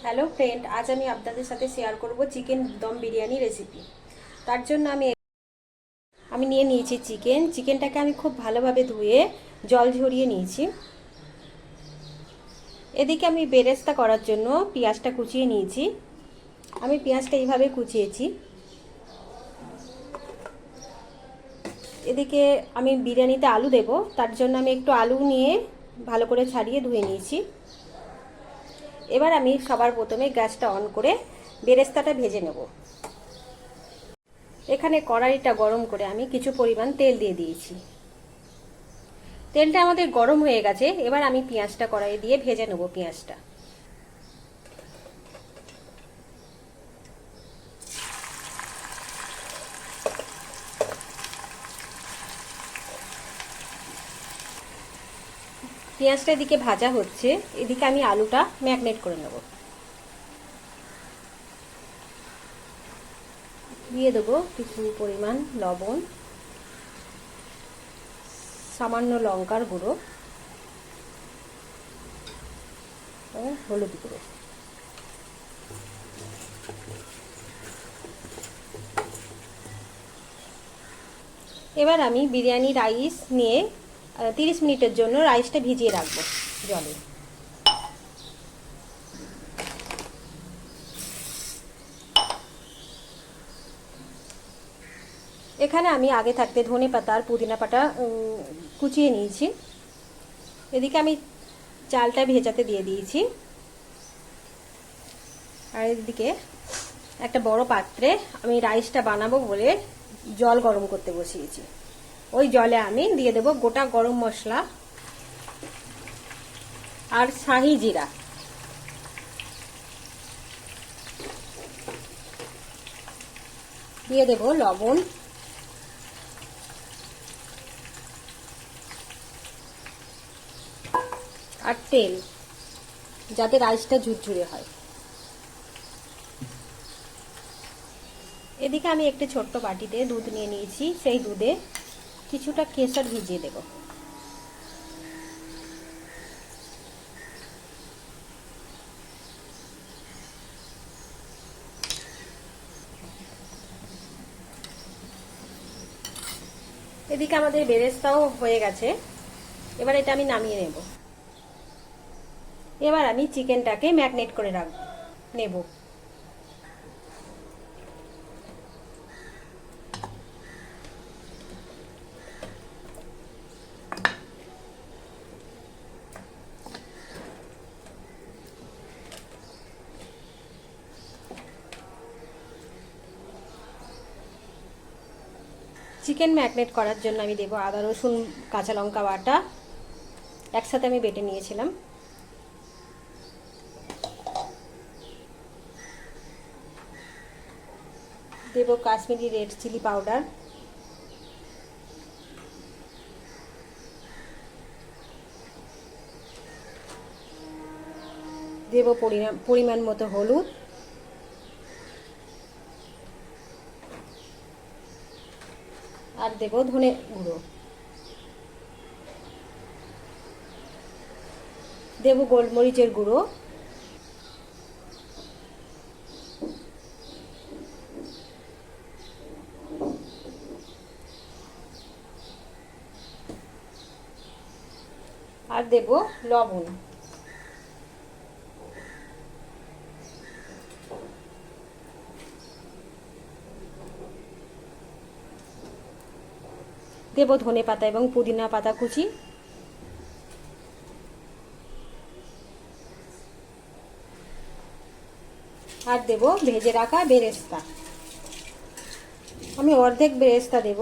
Hello friend, আজ আমি আপনাদের সাথে শেয়ার করব চিকেন দম বিরিয়ানি রেসিপি। তার জন্য আমি নিয়ে নিয়েছি চিকেনটাকে আমি খুব ভালোভাবে ধুয়ে জল ঝরিয়ে নিয়েছি। এদিকে আমি বেরেস্তা করার জন্য পেঁয়াজটা কুচিয়ে নিয়েছি। আমি পেঁয়াজটা এইভাবে কুচিয়েছি। এদিকে আমি বিরিয়ানিতে আলু দেব, তার জন্য আমি একটু আলু নিয়ে ভালো করে ছাড়িয়ে ধুয়ে নিয়েছি। এবার আমি সবার প্রথমে গ্যাসটা অন করে বেরেস্তাটা ভেজে নেব। এখানে কড়াইটা গরম করে আমি কিছু পরিমাণ তেল দিয়ে দিয়েছি। তেলটা আমাদের গরম হয়ে গেছে। এবার আমি পেঁয়াজটা কড়াইয়ে দিয়ে ভেজে নেব। পেঁয়াজটা পেঁয়াজটা এদিকে ভাজা হচ্ছে, এদিকে আমি আলুটা ম্যাগনেট করে নেব। দিয়ে দেবো কিছু পরিমাণ লবণ, সামান্য লঙ্কার গুঁড়ো ও হলুদ গুঁড়ো। এবার আমি বিরিয়ানি রাইস নিয়ে 30 মিনিটের জন্য রাইসটা ভিজিয়ে রাখবো জলে। এখানে আমি আগে থাকতে ধনে পাতা আর পুদিনা পাতা কুচিয়ে নিয়েছি। এদিকে আমি চালটা ভেজাতে দিয়ে দিয়েছি। আর এদিকে একটা বড় পাত্রে আমি রাইসটা বানাবো বলে জল গরম করতে বসিয়েছি। ওই জলে আমি দিয়ে দেব গোটা গরম মশলা আর শাহি জিরা। দিয়ে দেব লবণ আর তেল, যাতে রাইসটা ঝুরঝুরে হয়। এদিকে আমি একটি ছোট্ট বাটিতে দুধ নিয়ে নিয়েছি। সেই দুধে কিছুটা কেশর ভিজিয়ে দেব। এদিকে আমাদের বেরেস্তাও হয়ে গেছে। এবার এটা আমি নামিয়ে নেব। এবার আমি চিকেনটাকে ম্যারিনেট করে নেব। চিকেন ম্যারিনেট করার জন্য আমি দেব আদা রসুন কাঁচা লঙ্কা বাটা, একসাথে আমি বেটে নিয়েছিলাম। দেব কাশ্মীরি রেড চিলি পাউডার, দেব পরিমাণ মতো হলুদ, আর দেব ধনে গুঁড়ো, দেব গোলমরিচের গুঁড়ো, আর দেব লবণ। দেব ধনে পাতা এবং পুদিনা পাতা কুচি। আর দেব ভেজে রাখা বেরেস্তা। আমি অর্ধেক বেরেস্তা দেব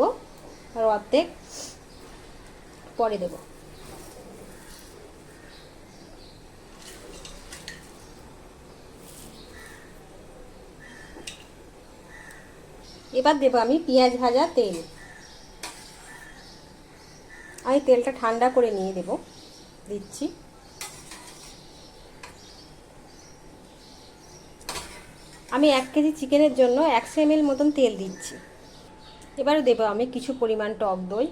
আর অর্ধেক পরে দেব। এবার দেব আমি পেঁয়াজ ভাজা তেল। আমি তেলটা ঠান্ডা করে নিয়ে দিচ্ছি। আমি 1 কেজি চিকেনের জন্য 100 ml মতন তেল দিচ্ছি। এবারে দেব আমি কিছু পরিমাণ টক দই,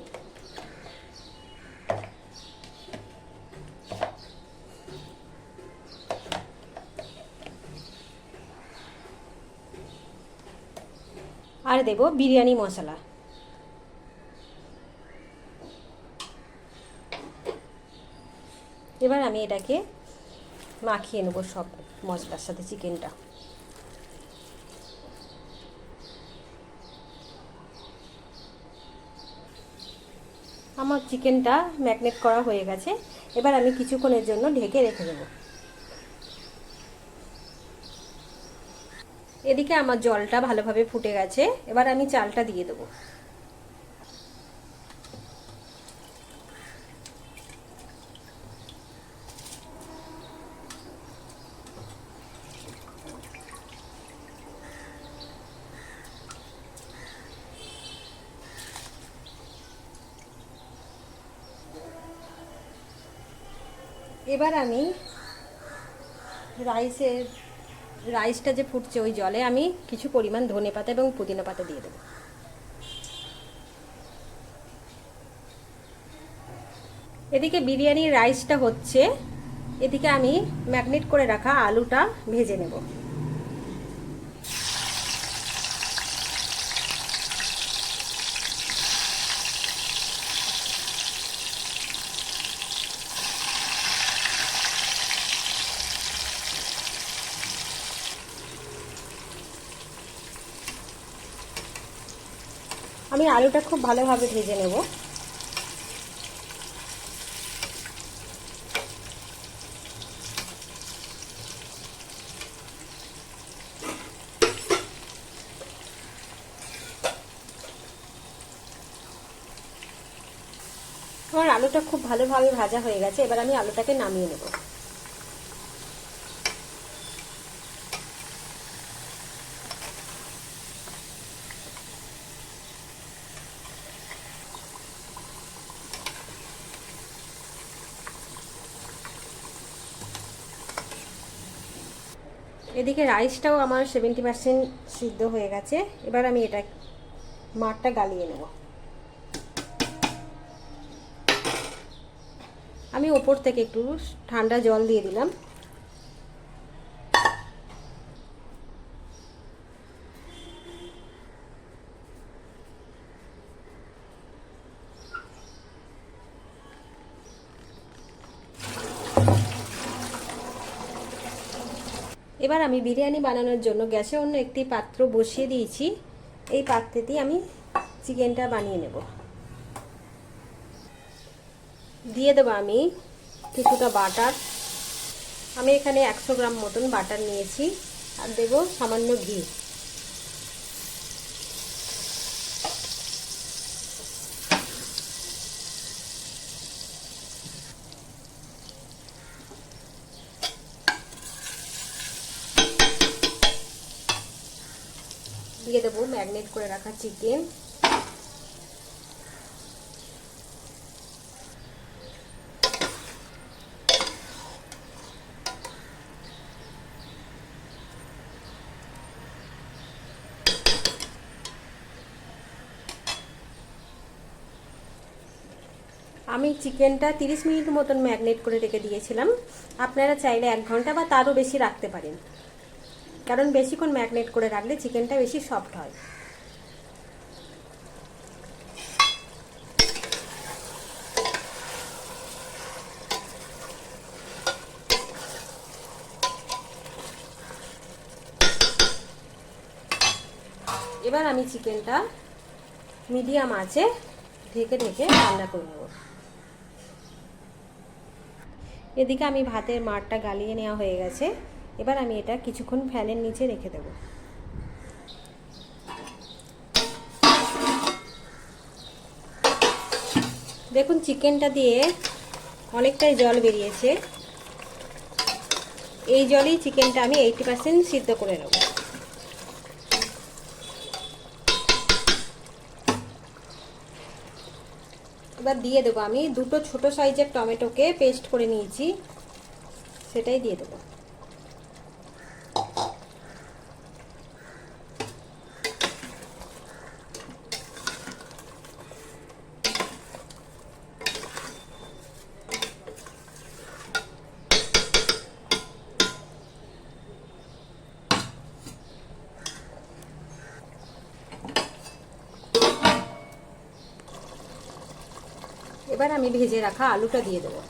আর দেব বিরিয়ানি মশলা। এবার আমি এটাকে মাখিয়ে নেব সব মশলার সাথে চিকেনটা। আমার চিকেনটা ম্যারিনেট করা হয়ে গেছে। এবার আমি কিছুক্ষণের জন্য ঢেকে রেখে দেব। এদিকে আমার জলটা ভালোভাবে ফুটে গেছে। এবার আমি চালটা দিয়ে দেবো। এবার আমি রাইসটা যে ফুটছে ওই জলে আমি কিছু পরিমাণ ধনেপাতা এবং পুদিনা পাতা দিয়ে দেবো। এদিকে বিরিয়ানির রাইসটা হচ্ছে, এদিকে আমি ম্যারিনেট করে রাখা আলুটা ভেজে নেব। আমি আলুটা খুব ভালোভাবে ভেজে নেব। আমার আলুটা খুব ভালোভাবে ভাজা হয়ে গেছে। এবার আমি আলুটাকে নামিয়ে নেব। এদিকে রাইসটাও আমার 70% সিদ্ধ হয়ে গেছে। এবার আমি এটা মাঠটা গালিয়ে নেব। আমি ওপর থেকে একটু ঠান্ডা জল দিয়ে দিলাম। এবার আমি বিরিয়ানি বানানোর জন্য গ্যাসে অন্য একটি পাত্র বসিয়ে দিয়েছি। এই পাত্রেতেই আমি চিকেনটা বানিয়ে নেব। দিয়ে দেবো আমি কিছুটা বাটার। আমি এখানে 100 গ্রাম মতন বাটার নিয়েছি। আর দেব সামান্য ঘি। দিয়ে দেবো ম্যারিনেট করে রাখা চিকেন। আমি চিকেনটা 30 মিনিট মতন ম্যারিনেট করে রেখে দিয়েছিলাম। আপনারা চাইলে 1 ঘন্টা বা তারও বেশি রাখতে পারেন, কারণ বেশিক্ষণ ম্যারিনেট করে রাখলে চিকেনটা বেশি সফট হয়। এবার আমি চিকেনটা মিডিয়াম আঁচে ঢেকে ঢেকে রান্না করে নেব। এদিকে আমি ভাতের মাড়টা গালিয়ে নেওয়া হয়ে গেছে। এবার আমি এটা কিছুক্ষণ ফ্যানের নিচে রেখে দেব। দেখুন চিকেনটা দিয়ে অনেকটাই জল বেরিয়েছে। এই জলেই চিকেনটা আমি 80% সিদ্ধ করে নেব। এবার দিয়ে দেবো আমি 2টো ছোট সাইজের টমেটোকে পেস্ট করে নিয়েছি, সেটাই দিয়ে দেবো। এবার আমি ভেজে রাখা আলুটা দিয়ে দেবো।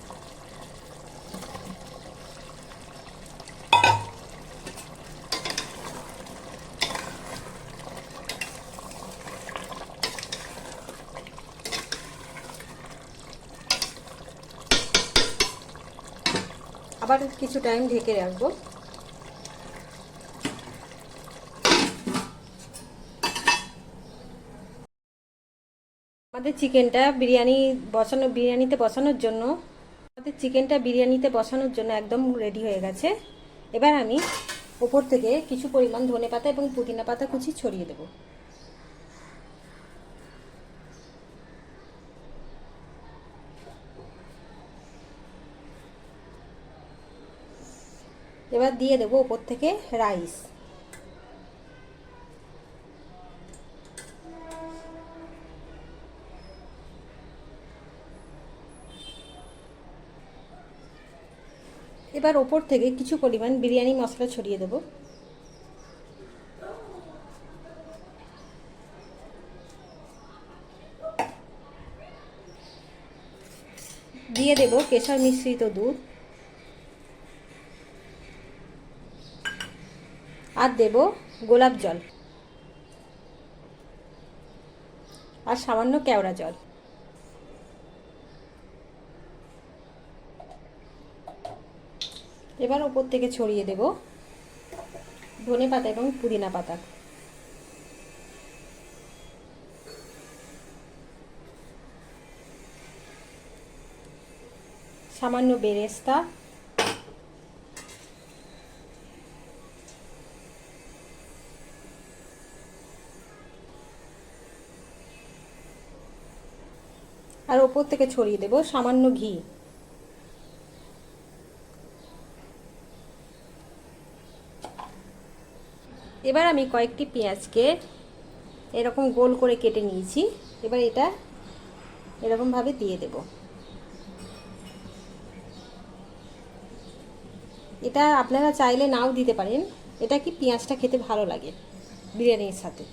আবার কিছু টাইম ঢেকে রাখবো। আমাদের চিকেনটা বিরিয়ানিতে বসানোর জন্য একদম রেডি হয়ে গেছে। এবার আমি উপর থেকে কিছু পরিমাণ ধনেপাতা এবং পুদিনা পাতা কুচি ছড়িয়ে দেব। এবার দিয়ে দেবো উপর থেকে রাইস। এবার ওপর থেকে কিছু পরিমাণ বিরিয়ানি মশলা ছড়িয়ে দেব। দিয়ে দেব কেশর মিশ্রিত দুধ, আর দেব গোলাপ জল, আর সামান্য কেওড়া জল। এবার ওপর থেকে ছড়িয়ে দেব ধনেপাতা এবং পুদিনা পাতা। সামান্য বেরেস্তা, আর ওপর থেকে ছড়িয়ে দেব সামান্য ঘি। এবার আমি কয়েকটি পেঁয়াজকে এরকম গোল করে কেটে নিয়েছি। এবার এটা এরকমভাবে দিয়ে দেব। এটা আপনারা চাইলে নাও দিতে পারেন, এটা কি পেঁয়াজটা খেতে ভালো লাগে বিরিয়ানির সাথে।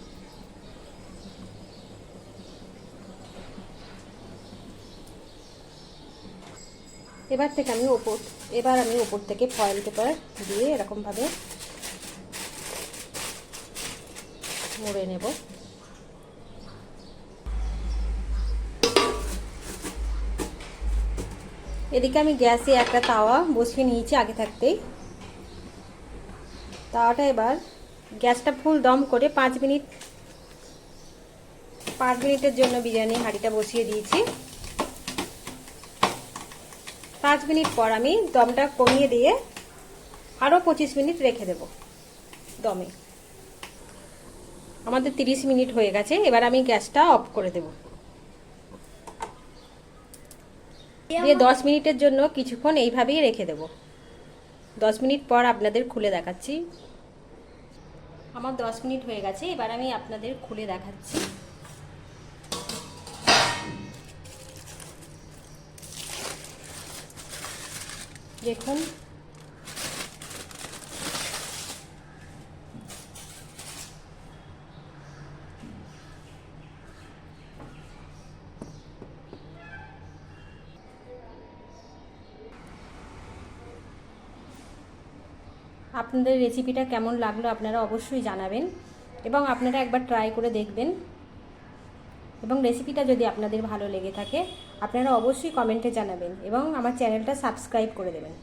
এবার আমি ওপর থেকে ফয়েল পেপার দিয়ে এরকমভাবে মুড়ে নেব। এদিকে আমি গ্যাসে একটা তাওয়া বসিয়ে নিয়েছি আগে থাকতেই। তাওয়াটা এবার গ্যাসটা ফুল দম করে 5 মিনিটের জন্য বিরিয়ানি হাঁড়িটা বসিয়ে দিয়েছি। 5 মিনিট পর আমি দমটা কমিয়ে দিয়ে আরও 25 মিনিট রেখে দেব দমে। আমাদের 30 মিনিট হয়ে গেছে। এবার আমি গ্যাসটা অফ করে দেব, দিয়ে 10 মিনিটের জন্য কিছুক্ষণ এইভাবেই রেখে দেব। 10 মিনিট পর আপনাদের খুলে দেখাচ্ছি। আমার 10 মিনিট হয়ে গেছে। এবার আমি আপনাদের খুলে দেখাচ্ছি। দেখুন, আপনাদের রেসিপিটা কেমন লাগলো আপনারা অবশ্যই জানাবেন, এবং আপনারা একবার ট্রাই করে দেখবেন। এবং রেসিপিটা যদি আপনাদের ভালো লেগে থাকে আপনারা অবশ্যই কমেন্টে জানাবেন এবং আমার চ্যানেলটা সাবস্ক্রাইব করে দেবেন।